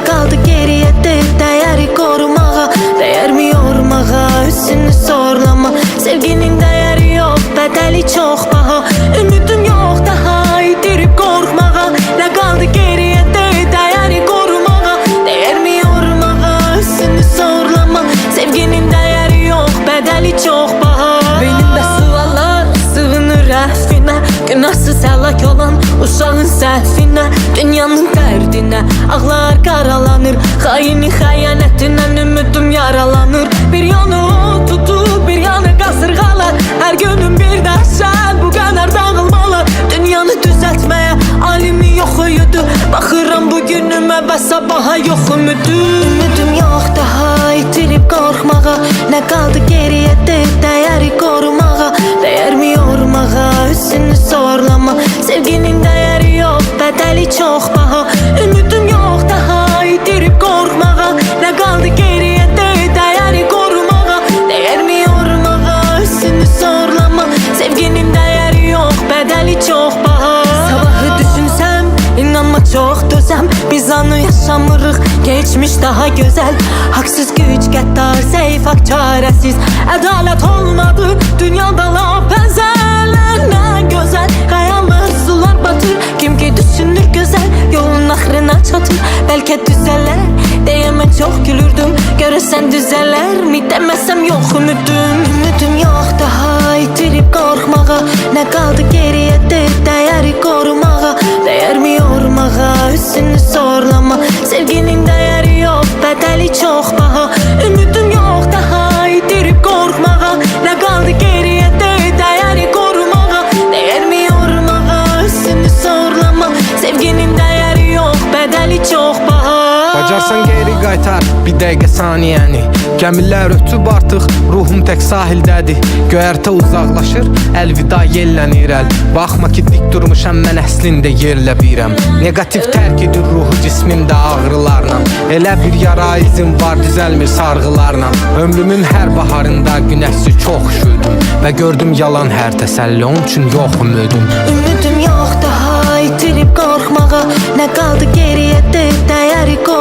kaldı geriye de değeri korumağa? Değer mi yormağa, üstünü zorlama. Sevginin değeri yok, bedeli çok paha. Ümidim yok daha, itirip korkmağa. Ne kaldı geriye de değeri korumağa? Değer mi yormağa, üstünü zorlama. Sevginin değeri yok, bedeli çok paha. Beynimde suallar sığınır rəfinə, günahsız həlak olan uşağın səhvinə, dünyanın dərdinə ağlar qaralanır. Xainin xəyanətindən ümidim yaralanır. Bir yanı o tutur, bir yanı qasırğalar. Hər günüm bir dəhşət, bu qədər dağılmalar. Dünyanı düzəltməyə alimi yox uyudu. Baxıram bugünümə və sabaha yox ümidim. Ümidim yox daha, itirib qorxmağa. Nə qaldı geriyə de değeri korumağa? Değer mi yormağa, üstünü zorlama. Sevginin değeri yok, bedeli çok paha. Ümidim yok daha, itirip korkmağa. Ne kaldı geriye de değeri korumağa? Değer mi yormağa, üstünü zorlama. Sevginin değeri yok, bedeli çok paha. Sabahı düşünsem, inanma çok dözəm. Biz anı yaşamırıq, geçmiş daha güzel. Haksız güç qəddar, zayıf hak çaresiz. Adalet olmadı, dünyada laf benzeler. Ne güzel, kayalar sular batır. Kim ki düşünür güzel, yolun ahrına çatır. Belki düzeler, deyemem çok gülürdüm. Görürsen düzeler mi, demesem yok ümidim. Ümidim yok daha, itirip korkmağa. Ne kaldı geriye de değeri korumağa? Değer mi yormağa, üstünü zorlama. Sevginin değeri yok, bedeli çok paha. Ümidim yok daha, itirip korkmağa. Ne kaldı geriye de değeri korumağa? Değer mi yormağa, üstünü zorlama. Sevginin değeri yok, bedeli çok paha. Bacarsan geri qaytar bir dəqiqə saniyəni. Gəmilər ötüb artıq, ruhum tək sahildədir. Göyərtə uzaqlaşır, əlvida yellənir əl. Baxma ki dik durmuşam, mən əslində yerlə birəm. Negativ tərk edir ruhu cismimdə ağrılarla. Elə bir yara izim var, düzəlmir sarğılarla. Ömrümün hər baharında günəşsiz çox üşüdüm və gördüm yalan hər təsəlli, onun üçün yox ümidim. Ümidim yok daha, itirip korkmağa. Ne kaldı geriye de değeri korumağa?